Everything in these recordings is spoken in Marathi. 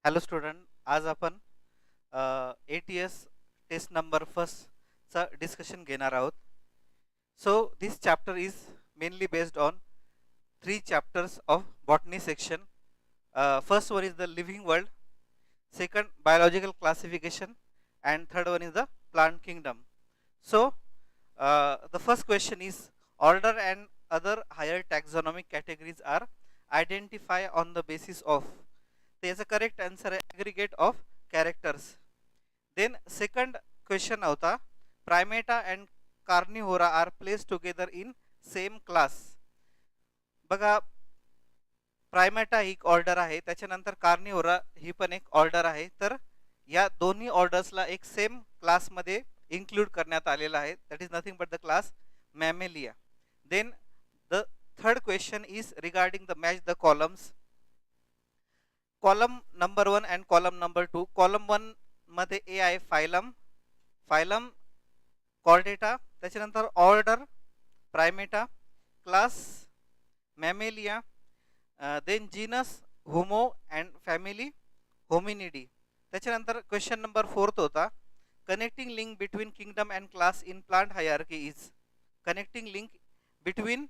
हॅलो स्टुडंट, आज आपण ATS टेस्ट नंबर फर्स्टचा डिस्कशन घेणार आहोत. So this chapter is mainly based on three chapters of botany section. First one is the living world, second biological classification, and third one is the plant kingdom. So the first question is, order and other higher taxonomic categories are identified on the basis of. There's a correct answer, aggregate of characters. Then second question होता, primata and carnivora are placed together in same class. बघा, प्रायमेटा ही एक ऑर्डर आहे, त्याच्यानंतर कार्निव्होरा ही पण एक ऑर्डर आहे. तर या दोन्ही ऑर्डर्सला एक सेम क्लासमध्ये इन्क्लूड करण्यात आलेला आहे. That is nothing but the class mammalia. Then the third question is regarding the match the columns. Column number 1 and column number 2. Column 1 मध्ये ए आहे फायलम, फायलम कॉर्डेटा, त्याच्यानंतर order primata, class mammalia, then genus homo and family hominidae. त्याच्यानंतर क्वेश्चन नंबर 4 होता, connecting link between kingdom and class in plant hierarchy is. Connecting link between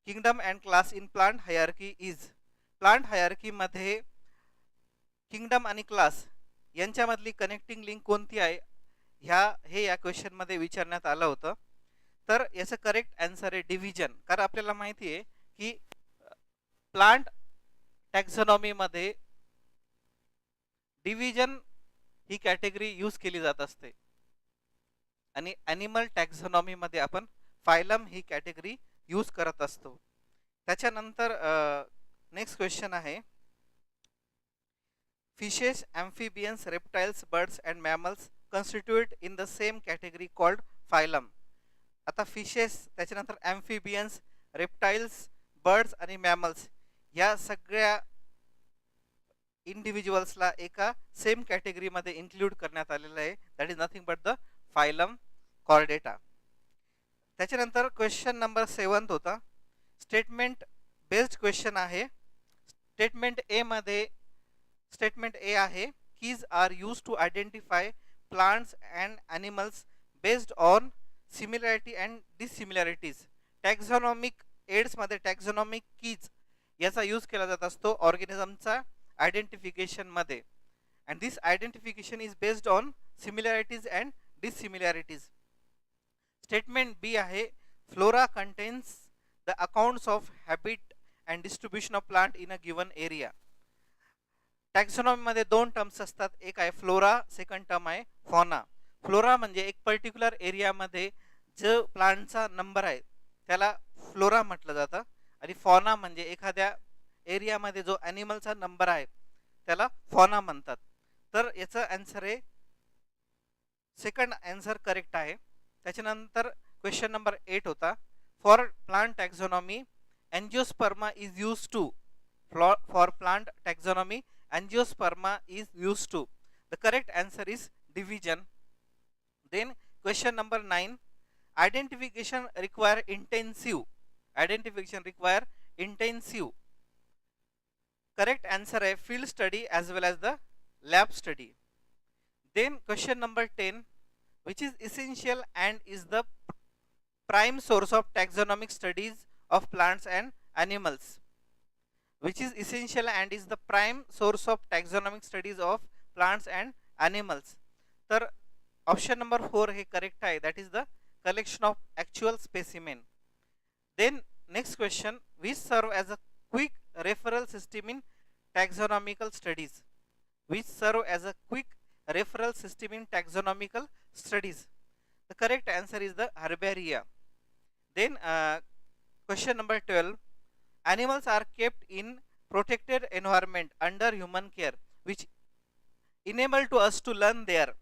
kingdom and class in plant hierarchy is. Plant हायरार्कीमध्ये kingdom आणि क्लास यांच्यामधली कनेक्टिंग लिंक कोणती आहे हे या क्वेश्चनमध्ये विचारण्यात आलं होतं. तर याचं करेक्ट आन्सर आहे डिव्हिजन. कारण आपल्याला माहिती आहे की प्लांट टॅक्झॉनॉमी मध्ये डिव्हिजन ही कॅटेगरी यूज केली जात असते आणि ॲनिमल टॅक्झॉनॉमी मध्ये आपण फायलम ही कॅटेगरी यूज करत असतो. त्याच्यानंतर नेक्स्ट क्वेश्चन आहे, fishes, amphibians, reptiles, birds and mammals constitute in the same category called phylum. आता फिशेस, त्याच्यानंतर amphibians, reptiles, बर्ड्स आणि मॅमल्स या सगळ्या इंडिव्हिज्युअल्सला एका सेम कॅटेगरीमध्ये इन्क्लूड करण्यात आलेलं आहे. That is nothing but the phylum chordata. त्याच्यानंतर क्वेश्चन नंबर 7 होता, स्टेटमेंट बेस्ड क्वेश्चन आहे. स्टेटमेंट ए मध्ये स्टेटमेंट ए आहे, keys are use to identify plants and animals based on similarity and dissimilarities. Taxonomic एड्समध्ये टॅक्झॉनॉमिक कीज याचा यूज केला जात असतो ऑर्गॅनिझमचा आयडेंटिफिकेशनमध्ये. And this identification is based on similarities and dissimilarities. Statement B आहे, flora contains the accounts of habit and distribution of plant in a given area. Taxonomy मध्ये दोन टर्म्स असतात, एक आहे फ्लोरा, सेकंड टर्म आहे फॉना. फ्लोरा म्हणजे एक पर्टिक्युलर एरियामध्ये जो प्लांटचा नंबर आहे त्याला फ्लोरा म्हटलं जातं, आणि फॉना म्हणजे एखाद्या एरियामध्ये जो ॲनिमलचा नंबर आहे त्याला फॉना म्हणतात. तर याचं आन्सर आहे सेकंड आन्सर करेक्ट आहे. त्याच्यानंतर क्वेश्चन नंबर 8 होता, for plant taxonomy angiosperma is use to. For plant taxonomy angiosperma is used to. The correct answer is division. Then question number 9, identification require intensive. Identification require intensive. Correct answer है field study as well as the lab study. Then question number 10, which is essential and is the prime source of taxonomic studies of plants and animals. Which is essential and is the prime source of taxonomic studies of plants and animals. तर ऑप्शन नंबर 4 हे करेक्ट आहे, that is the collection of actual specimen. Then next question, which serve as a quick referral system in taxonomical studies. Which serve as a quick referral system in taxonomical studies. The correct answer is the herbaria. Then question number 12, animals are kept in protected environment under human care which enable to us to learn there.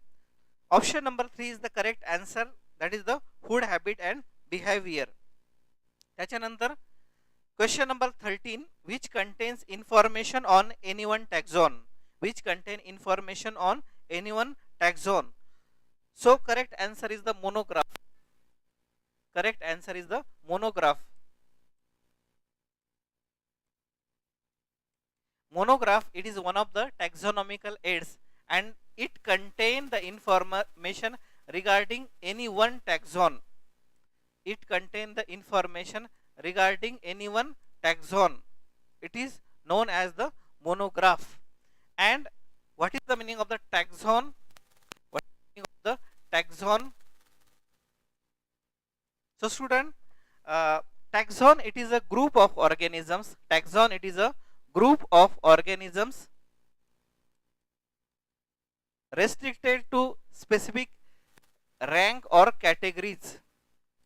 Option number 3 is the correct answer, that is the food habit and behavior. त्याच्यानंतर question number 13, which contains information on any one taxon. Which contain information on any one taxon. So correct answer is the monograph. Correct answer is the monograph. monograph, it is one of the taxonomical aids, and it contain the information regarding any one taxon. It contain the information regarding any one taxon. It is known as the monograph. And what is the meaning of the taxon? What is the meaning of the taxon? So student, taxon, it is a group of organisms. Taxon, it is a group of organisms restricted to specific rank or categories,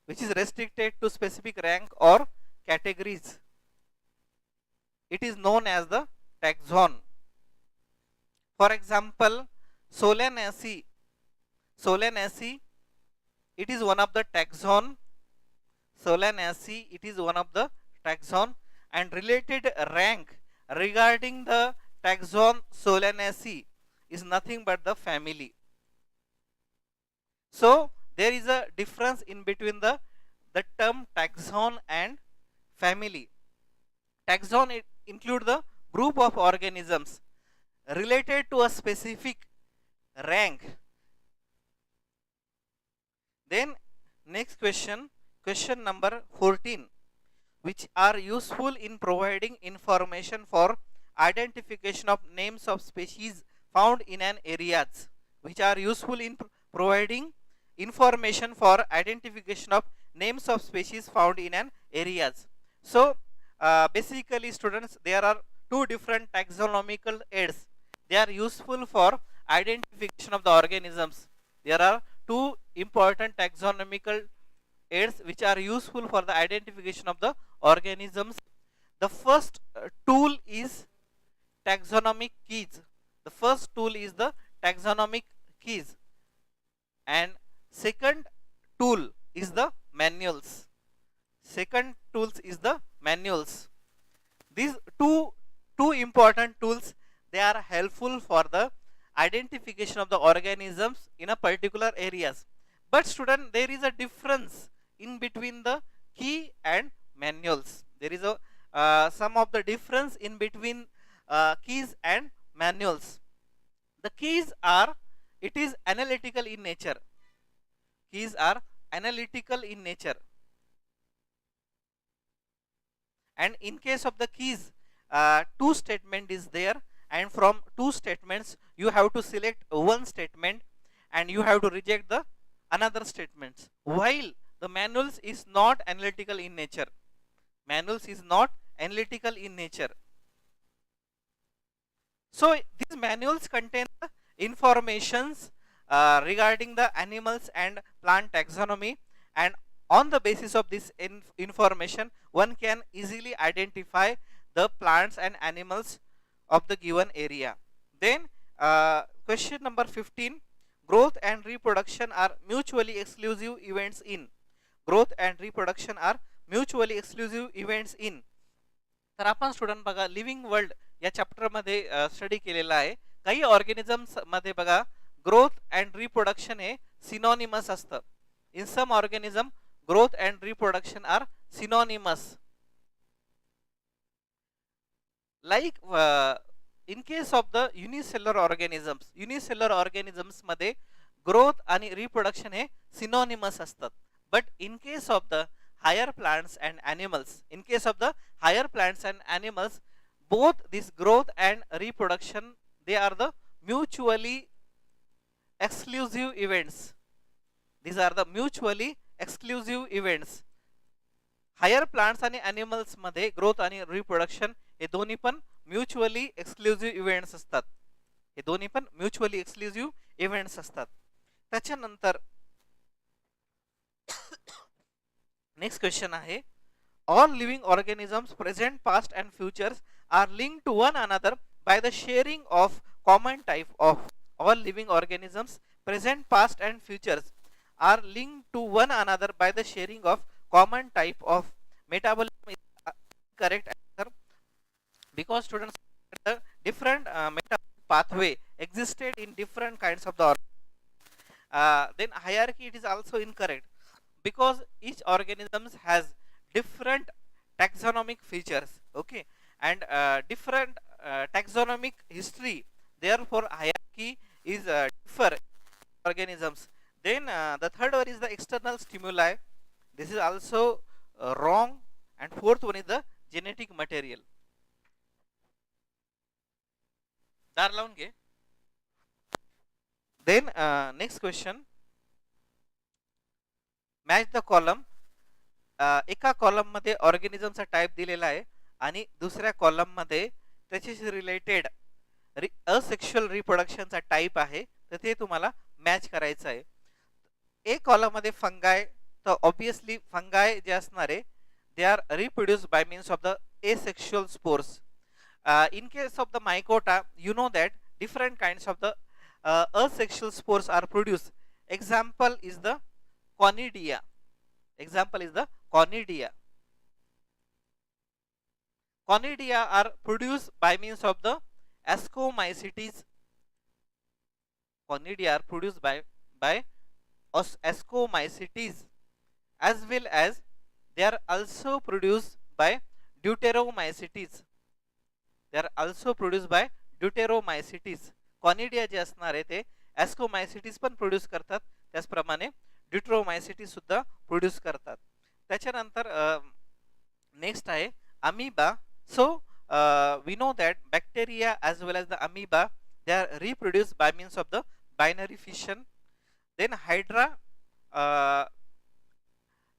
which is restricted to specific rank or categories. It is known as the taxon. For example, Solanaceae. Solanaceae, it is one of the taxon. Solanaceae, it is one of the taxon, and related rank regarding the taxon Solanaceae is nothing but the family. So there is a difference in between the term taxon and family. Taxon, it include the group of organisms related to a specific rank. Then next question, question number 14, which are useful in providing information for identification of names of species found in an areas, which are useful in providing information for identification of names of species found in an areas. So basically students, there are two different taxonomical aids. They are useful for identification of the organisms. There are two important taxonomical aids which are useful for the identification of the organisms. The first tool is taxonomic keys. The first tool is the taxonomic keys, and second tool is the manuals. Second tools is the manuals. These two important tools, they are helpful for the identification of the organisms in a particular areas. But student, there is a difference in between the key and manuals. There is a some of the difference in between keys and manuals. The keys are, it is analytical in nature. Keys are analytical in nature, and in case of the keys, two statement is there, and from two statements you have to select one statement and you have to reject the another statements, while the manuals is not analytical in nature. Manuals is not analytical in nature. So these manuals contain the informations regarding the animals and plant taxonomy, and on the basis of this information one can easily identify the plants and animals of the given area. Then question number 15, growth and reproduction are mutually exclusive events in. Growth and reproduction are mutually exclusive events in. तर आपण स्टुडंट बघा, लिव्हिंग वर्ल्ड या चॅप्टर मध्ये स्टडी केलेला आहे. काही ऑर्गॅनिझम्स मध्ये बघा ग्रोथ अँड रिप्रोडक्शन हे सिनोनिमस असतं. In some organism growth and reproduction are synonymous. Like in case of the unicellular organisms मध्ये ग्रोथ आणि रिप्रोडक्शन हे सिनोनिमस असतात. But in case of the higher plants and animals, in case of the higher plants and animals, both this growth and reproduction, they are the mutually exclusive events. These are the mutually exclusive events. Higher plants and animals मध्ये growth आणि reproduction हे दोन्ही पण mutually exclusive events असतात. हे दोन्ही पण mutually exclusive events असतात. त्याच्यानंतर नेक्स्ट क्वेश्चन आहे, all living organisms present, past and futures are linked to one another by the sharing of common type of. All living organisms present, past and futures are linked to one another by the sharing of common type of. Metabolism is correct answer, because students, the different metabolic pathway existed in different kinds of the then hierarchy, it is also incorrect, because each organism has different taxonomic features, okay, and different taxonomic history, therefore hierarchy is differ organisms. Then the third one is the external stimuli. This is also wrong. And fourth one is the genetic material. दार लावून घे. Then next question, match the column. एका कॉलम मध्ये ऑर्गॅनिझमचा टाइप दिलेला आहे आणि दुसऱ्या कॉलम मध्ये त्याच्याशी रिलेटेड असेक्शुअल रिप्रोडक्शनचा टाइप आहे, तर ते तुम्हाला मॅच करायचं आहे. एक कॉलम मध्ये फंगाय, तर ऑब्वियसली फंगाय जे असणार आहे they are reproduced by means of the asexual spores. In case of the mycota, you know that different kinds of the asexual spores are produced. Example is the conidia. Example is the conidia. Conidia are produced by means of the ascomycetes. Conidia are produced by ascomycetes, as well as they are also produced by deuteromycetes. They are also produced by deuteromycetes. Conidia जे असणार आहे ते ॲस्कोमायसिटीज पण प्रोड्यूस करतात, त्याचप्रमाणे ड्यूटेरोमायसिटीज सुद्धा प्रोड्यूस करतात. त्याच्यानंतर नेक्स्ट आहे amoeba. So we know that bacteria as well as the amoeba they are reproduced by means of the binary fission. Then hydra,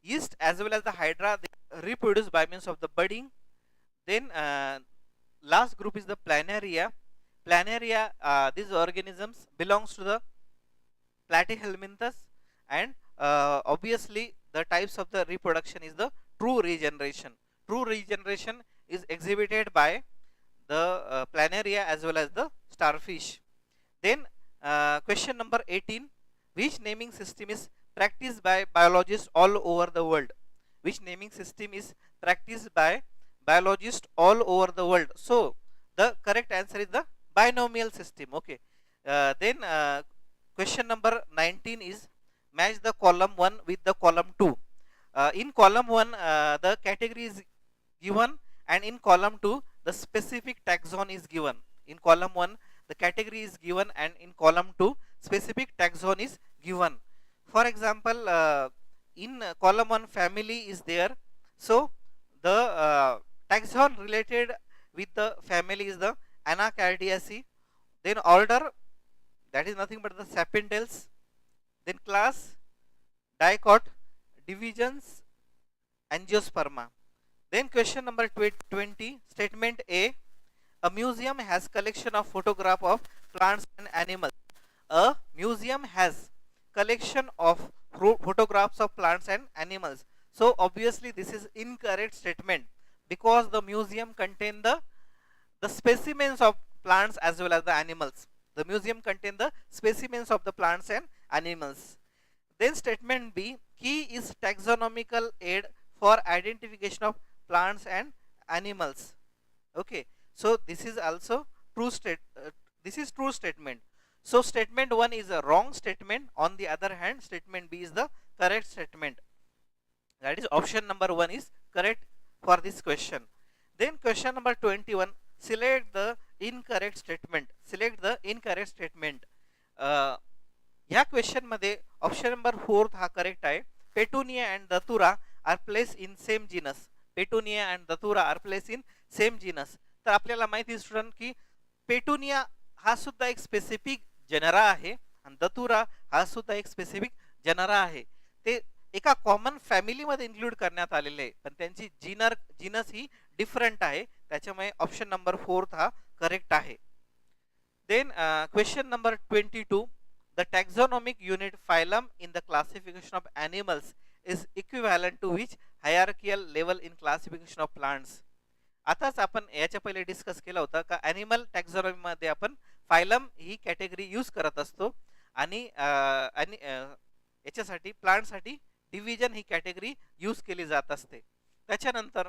yeast as well as the hydra, they reproduce by means of the budding. Then last group is the planaria. Planaria, these organisms belongs to the platyhelminthes, and obviously the types of the reproduction is the true regeneration. True regeneration is exhibited by the planaria as well as the starfish. Then question number 18, which naming system is practiced by biologists all over the world? Which naming system is practiced by biologists all over the world? So the correct answer is the binomial system. Okay. Then question number 19 is match the column 1 with the column 2. In column 1 the category is given, and in column 2 the specific taxon is given. In column 1 the category is given, and in column 2 specific taxon is given. For example, in column 1 family is there, so the taxon related with the family is the Anacardiaceae. Then order, that is nothing but the Sapindales. Then class, dicot. Divisions, Angiosperma. Then question number 20, statement A, a museum has collection of photograph of plants and animals. A museum has collection of photographs of plants and animals. So obviously this is incorrect statement, because the museum contain the specimens of plants as well as the animals. The museum contain the specimens of the plants and animals. Then statement B, key is taxonomical aid for identification of plants and animals. Okay, so this is also true this is true statement. So statement 1 is a wrong statement. On the other hand, statement B is the correct statement. That is option number 1 is correct for this question. Then question number 21, select the incorrect statement. Select the incorrect statement. ह्या क्वेश्चन मध्ये ऑप्शन नंबर 4 हा करेक्ट आहे. Petunia and datura are place in same genus. Petunia and datura are place in same genus. तर आपल्याला माहिती स्टुडंट की पेटुनिया हा सुद्धा एक स्पेसिफिक जनरा आहे आणि दतुरा हा सुद्धा एक स्पेसिफिक जनरा आहे. ते एका कॉमन फॅमिली मध्ये इन्क्लूड करण्यात आलेले आहे, पण त्यांची जीनस ही डिफरंट आहे. त्याच्यामुळे ऑप्शन नंबर 4 हा करेक्ट आहे. Then question number 22, the taxonomic unit phylum in the classification of animals is equivalent to which hierarchical level in classification of plants? आताच आपण याच्या पहिले डिस्कस केला होता का ॲनिमल टॅक्झॉनॉमी मध्ये आपण फायलम ही कॅटेगरी यूज करत असतो, आणि याच्यासाठी प्लांटसाठी डिव्हिजन ही कॅटेगरी यूज केली जात असते. त्याच्यानंतर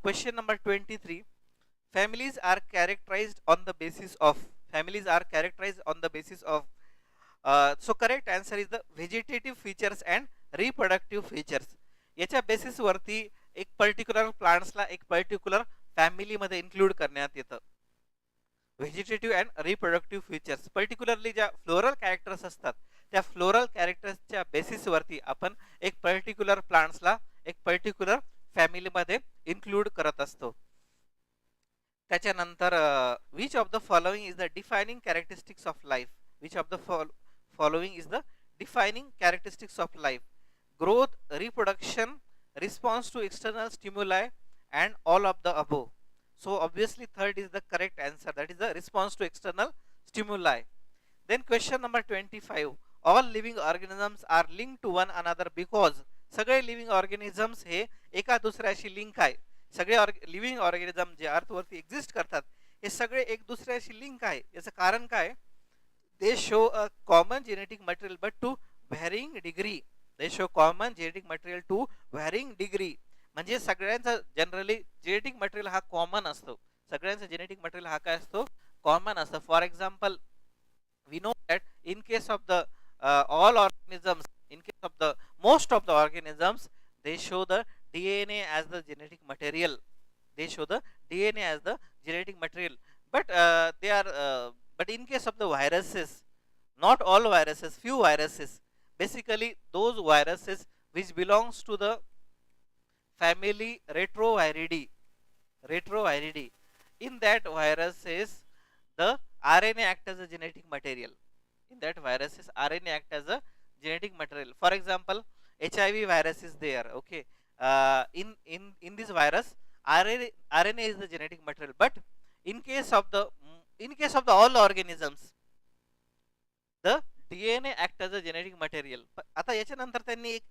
question number 23, families are characterised on the basis of so correct answer is the vegetative features and reproductive features. याच्या बेसिस वरती एक पर्टिक्युलर प्लांट्सला एक पर्टिक्युलर फॅमिली मध्ये इन्क्लूड करण्यात येतं. Vegetative and reproductive features. Particularly ज्या फ्लोरल कॅरेक्टर्स असतात त्या फ्लोरल कॅरेक्टर्सच्या बेसिसवरती आपण एक पर्टिक्युलर प्लांट्सला एक पर्टिक्युलर फॅमिलीमध्ये इन्क्लूड करत असतो. त्याच्यानंतर which of the following is the defining characteristics of life. Which of the following is the defining characteristics of life. Growth, reproduction, response to external stimuli, and all of the above. So obviously third is the correct answer, that is the response to external stimuli. Then question number 25, all living organisms are linked to one another because. सगळे लिव्हिंग ऑर्गॅनिझम्स हे एका दुसऱ्याशी लिंक आहे. सगळे लिव्हिंग ऑर्गॅनिझम जे अर्थवरती एक्झिस्ट करतात हे सगळे एक दुसऱ्याशी लिंक आहे. याचं कारण काय? They show a common genetic material but to varying degree. They show common genetic material to varying degree. म्हणजे सगळ्यांचा जनरली जेनेटिक मटेरियल हा कॉमन असतो. सगळ्यांचा जेनेटिक मटेरियल हा काय असतो? कॉमन असतो. For example, we know that in case of the all organisms, in case of the most of the organisms, they show the DNA as the genetic material. They show the DNA as the genetic material, but they are but in case of the viruses, not all viruses, few viruses, basically those viruses which belongs to the family Retroviridae. Retroviridae. In that viruses, the RNA act as a genetic material. In that viruses, RNA act as a genetic material. For example, HIV virus is there. Okay, in this virus, RNA is the genetic material. But in case of the all organisms, the DNA act as a genetic material. आता याच्यानंतर त्यांनी एक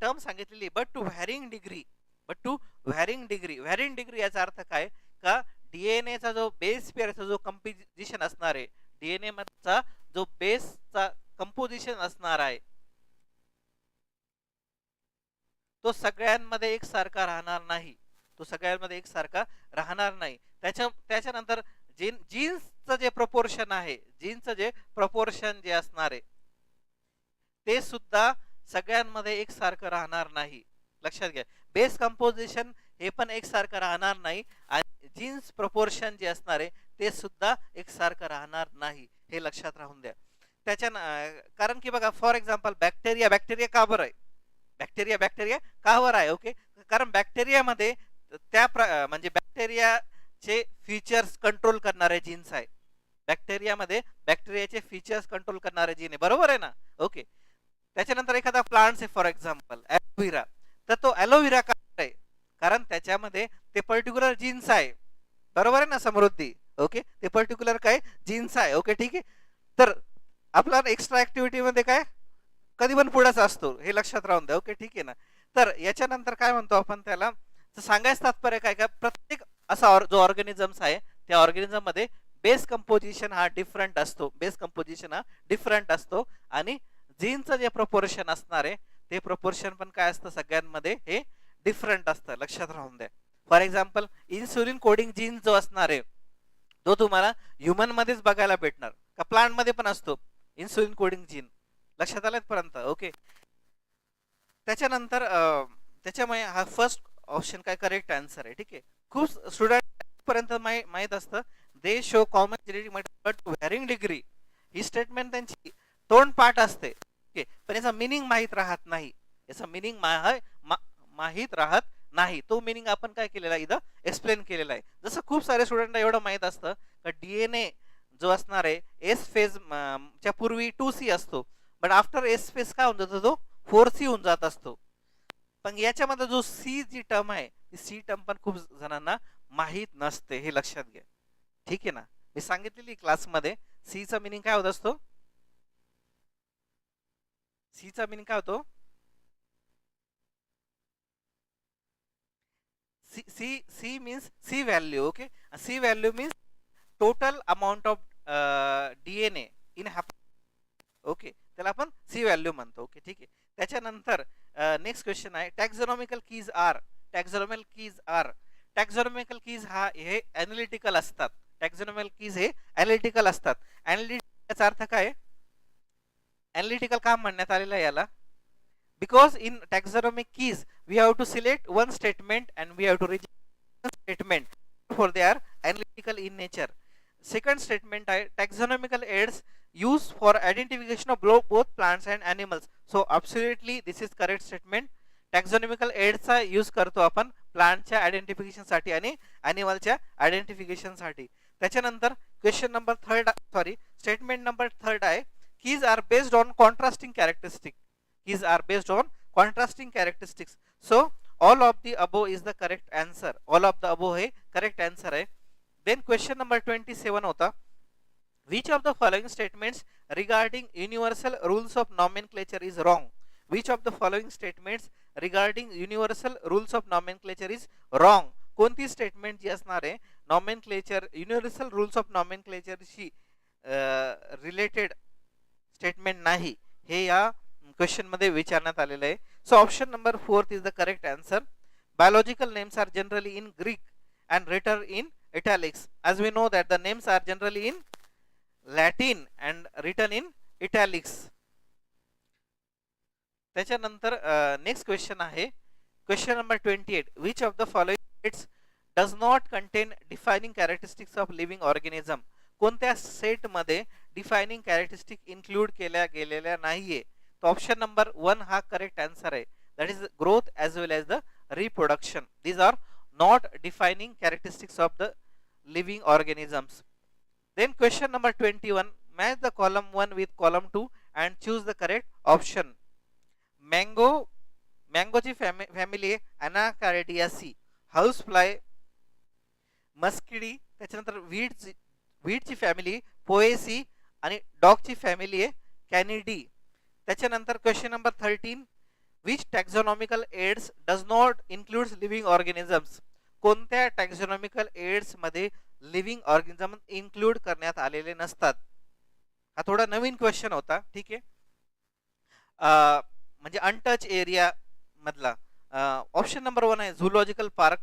टर्म सांगितलेली, but to varying degree. But to varying degree. Varying degree याचा अर्थ काय? का डीएनएचा जो बेस पेअरचा जो कंपोजिशन असणार आहे, डीएनए मधचा जो बेसचा कंपोजिशन असणार आहे, तो सगळ्यांमध्ये एकसारखा राहणार नाही. तो सगळ्यांमध्ये एकसारखा राहणार नाही. त्याच्यानंतर जीन्सचं जे प्रपोर्शन आहे, जीन्सचं जे प्रपोर्शन जे असणार आहे ते सुद्धा सगळ्यांमध्ये एकसारखं राहणार नाही. लक्षात घ्या, बेस कंपोजिशन हे पण एकसारखं राहणार नाही आणि जीन्स प्रपोर्शन जे असणार आहे ते सुद्धा एकसारखं राहणार नाही. हे लक्षात राहून द्या. कारण की बघा, फॉर एक्झाम्पल बॅक्टेरिया का बरं आहे? बॅक्टेरिया का बरं आहे? ओके, कारण बॅक्टेरियामध्ये म्हणजे बॅक्टेरियाचे फीचर्स कंट्रोल करणारे जीन्स आहे. बॅक्टेरियामध्ये बॅक्टेरियाचे फीचर्स कंट्रोल करणारे जीन आहे, बरोबर आहे ना? ओके. त्याच्यानंतर एखादा प्लांट्स आहे, फॉर एक्झाम्पल ॲलोव्हेरा, तर तो ॲलोव्हेरा का आहे? कारण त्याच्यामध्ये ते पर्टिक्युलर जीन्स आहे, बरोबर आहे ना समृद्धी? ओके, ते पर्टिक्युलर काय जीन्स आहे. ओके, ठीक आहे. तर आपला एक्स्ट्रा ऍक्टिव्हिटी मध्ये काय कधी पण पुढेच असतो, हे लक्षात राहून द्या. ओके, ठीक आहे ना. तर याच्यानंतर काय म्हणतो आपण त्याला, सांगायचं तात्पर्य काय? प्रत्येक असा जो ऑर्गॅनिझम्स आहे त्या ऑर्गॅनिझम मध्ये बेस कंपोजिशन हा डिफरंट असतो. बेस कंपोजिशन हा डिफरंट असतो आणि जीनचं जे प्रपोर्शन असणार आहे ते प्रपोर्शन पण काय असतं सगळ्यांमध्ये हे डिफरंट असतं. लक्षात राहून द्या. For example, insulin coding gene जो असणार आहे तो तुम्हाला ह्युमन मध्येच बघायला भेटणार का प्लांट मध्ये पण असतो इन्सुलिन कोडिंग जीन. लक्षात आलं पर्यंत? ओके. त्याच्यानंतर त्याच्यामुळे हा फर्स्ट ऑप्शन काय करेक्ट आन्सर आहे. ठीक आहे. खूप स्टुडंट पर्यंत माहित असतं दे show common genetic material but varying degree. He statement त्यांची तोंड पाठ असते, ओके, पण याचा मिनिंग माहीत राहत नाही. याचा मिनिंग माहीत राहत नाही. तो मिनिंग आपण काय केलेला आहे इथं एक्सप्लेन केलेला आहे. जसं खूप सारे स्टुडंट एवढं माहित असतं का डीएनए जो असणार आहे एस फेज च्या पूर्वी 2C असतो, बट आफ्टर एस फेज काय होऊन जातो तो 4C होऊन जात असतो. पण याच्यामध्ये जो सी जी टर्म आहे ती सी टर्म पण खूप जणांना माहीत नसते, हे लक्षात घ्या. ठीक आहे ना. मी सांगितलेली क्लासमध्ये सी चा मिनिंग काय होत असतो. सी चा मिनिंग काय होतो? C means C value. Okay, C value means total amount of DNA in happen. Okay, त्याला आपण सी व्हॅल्यू म्हणतो. ओके, ठीक आहे. त्याच्यानंतर नेक्स्ट क्वेश्चन आहे टॅक्झॉनॉमिकल कीज आर. टॅक्झॉनॉमिकल कीज हा हे एनालिटिकल असतात. टॅक्झॉनॉमिकल कीज हे एनालिटिकल असतात. एनालिटिकलचा अर्थ काय? एनालिटिकल काम म्हणण्यात आलेलं आहे याला because in taxonomic keys we have to select one statement and we have to reject one statement, for they are analytical in nature. Second statement आहे taxonomical aids use for identification of both plants and animals. So absolutely this is correct statement. Taxonomical एड्सचा यूज करतो आपण प्लांटच्या आयडेंटिफिकेशनसाठी आणि ॲनिमलच्या आयडेंटिफिकेशनसाठी. त्याच्यानंतर question number third statement number third आहे keys are based on contrasting characteristic. Keys are based on contrasting characteristics. So all of the above is the correct answer. All of the above हे करेक्ट आन्सर आहे. देन क्वेश्चन नंबर 27 होता which of the following statements regarding universal rules of nomenclature is wrong. Which of the following statements regarding universal rules of nomenclature is wrong. कोणती स्टेटमेंट जी असणार आहे नॉमेनक्लेचर युनिव्हर्सल रूल्स ऑफ नॉमेनक्लेचरशी रिलेटेड स्टेटमेंट नाही हे या क्वेश्चन मध्ये विचारण्यात आलेलं आहे. So option number 4 is the correct answer. Biological names are generally in Greek and written in italics. As we know that the names are generally in Latin and written in italics. त्याच्यानंतर नेक्स्ट क्वेश्चन आहे question number 28 which of the following states does not contain defining characteristics of living organism. कोणत्या सेट मध्ये डिफाइनिंग कॅरेक्टरिस्टिक इन्क्लूड केल्या गेलेल्या नाहीये. तो ऑप्शन नंबर 1 हा करेक्ट आन्सर आहे. That is growth as well as the reproduction. These are not defining characteristics of the living organisms. Then question number 21, match the column 1 with column 2 and choose the correct option. mango ची फॅमिली anacardiaceae, हाऊस फ्लाय मस्किडी. त्याच्यानंतर वीडची फॅमिली पोएसी आणि डॉगची फॅमिली आहे कॅनिडी. त्याच्यानंतर question number 13, which taxonomical aids does not includes living organisms. कोणत्या टॅक्झॉनॉमिकल एड्स मध्ये लिव्हिंग ऑर्गॅनिझम इन्क्लूड करण्यात आलेले नसतात. हा थोडा नवीन क्वेश्चन होता. ठीक आहे, म्हणजे अनटच एरिया मधला. ऑप्शन नंबर 1 आहे झूलॉजिकल पार्क.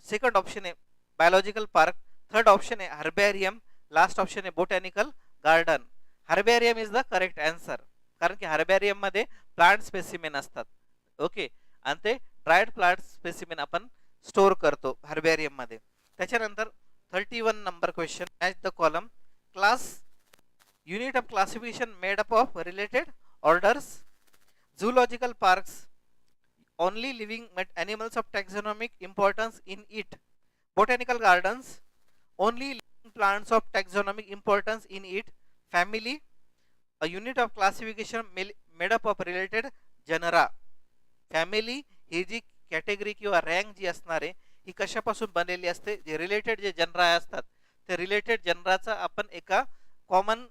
सेकंड ऑप्शन आहे बायोलॉजिकल पार्क. थर्ड ऑप्शन आहे हर्बेरियम. लास्ट ऑप्शन आहे botanical garden. Herbarium is the correct answer कारण की हर्बेरियम मध्ये प्लांट स्पेसिमेन असतात. ओके, आणि ते ड्रायड प्लांट स्पेसिमेन आपण स्टोर करतो हर्बेरियम मध्ये. त्याच्यानंतर 31 number question, match the column. Class unit of classification made up of related orders. Zoological parks only living animals of taxonomic importance in it. Botanical gardens only living plants of taxonomic importance in it. Family a unit of classification made up of related genera. Family ही जी कॅटेगरी किंवा रँक जी असणार आहे ही कशापासून बनलेली असते. जे रिलेटेड जे जनरा असतात ते रिलेटेड जनराचा आपण एका कॉमन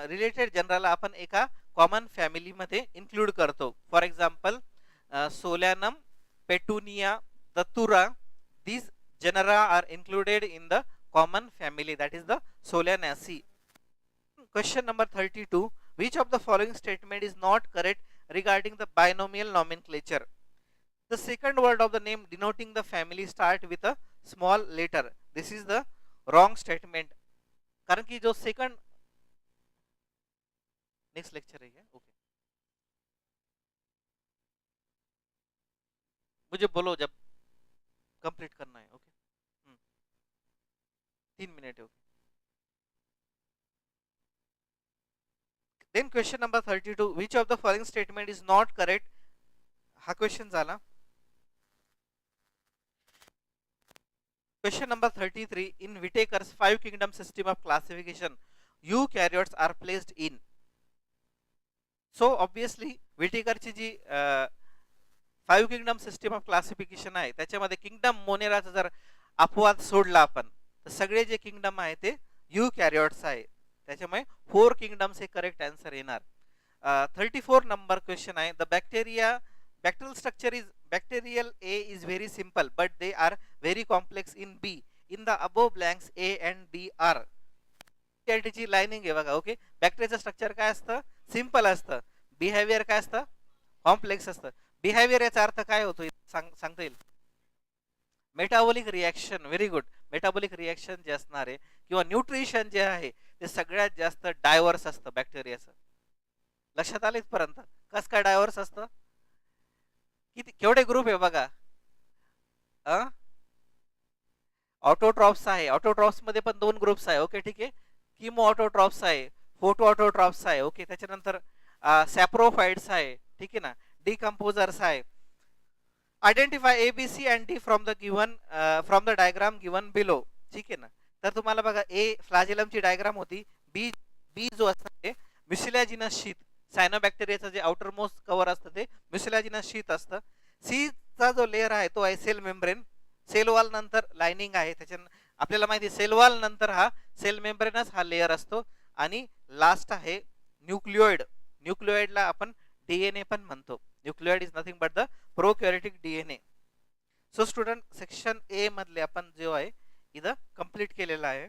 रिलेटेड जनराला आपण एका कॉमन फॅमिलीमध्ये इन्क्लूड करतो. For example Solanum, Petunia, Datura. These genera are included in the common family, that is the Solanaceae. Question number 32, which of the following statement is not correct regarding the binomial nomenclature. The second word of the name denoting the family start with a small letter. This is the wrong statement. कारण की जो सेकंड नेक्स्ट लेक्चर है. ओके, मुझे बोलो जब कंप्लीट करना है. ओके, 3 मिनट है. Okay, then question number 32, which of the following statement is not correct. हा क्वेश्चन झाला. Question number 33, in Whitaker's 5 kingdom system of classification, eukaryotes are placed in. So obviously Whitaker ची जी 5 kingdom system of classification आहे त्याच्यामध्ये किंगडम मोनेराचा जर अपवाद सोडला आपण तर सगळे जे किंगडम आहे ते eukaryotes आहे. त्याच्यामुळे 4 किंगडम्स हे करेक्ट आन्सर येणार. 34 नंबर क्वेश्चन आहे the bacterial structure is bacterial A is very simple but they are very complex in B. In the above blanks A and B are. ची लाइनिंग आहे बघा. ओके, बॅक्टेरियाचं स्ट्रक्चर काय असतं, सिंपल असतं. बिहेवियर काय असतं, कॉम्प्लेक्स असतं. बिहेवियर याचा अर्थ काय होतो सांगता येईल. Metabolic reaction. Very good. Metabolic reaction जे असणार आहे किंवा न्यूट्रिशन जे आहे ते सगळ्यात जास्त डायव्हर्स असतं बॅक्टेरियाचं. लक्षात आलं इथपर्यंत. कस काय डायव्हर्स असतं, किती केवढे ग्रुप आहे बघा. ऑटोट्रॉप्स आहे, ऑटोट्रॉप्स मध्ये पण 2 ग्रुप्स आहे. ओके, ठीक आहे. किमो ऑटोट्रॉप्स आहे, फोटो ऑटोट्रॉप्स आहे. ओके, त्याच्यानंतर सॅप्रोफाइट्स आहे, ठीक आहे ना, डिकम्पोजर्स आहे. Identify A B C and D from the given from the diagram given below. ठीक आहे ना. तर तुम्हाला बघा ए फ्लॅजेलमची डायग्राम होती, बी बी जो असतं ते म्युसिलॅजिनस शीथ, सायनोबॅक्टेरियाचं जे आउटर मोस्ट कव्हर असतं ते म्युसिलॅजिनस शीथ असतं. सी चा जो लेअर आहे तो आहे सेल मेम्ब्रेन, सेल वॉल नंतर लाइनिंग आहे, त्याच्या आपल्याला माहिती सेल वॉल नंतर हा सेल मेम्ब्रेनच हा लेअर असतो. आणि लास्ट आहे न्यूक्लिओइड. न्यूक्लिओइडला आपण डीएनए पण म्हणतो. Nucleoid is nothing but the prokaryotic DNA. So student, section A मधले आपण जो आहे इथं कंप्लीट केलेला आहे.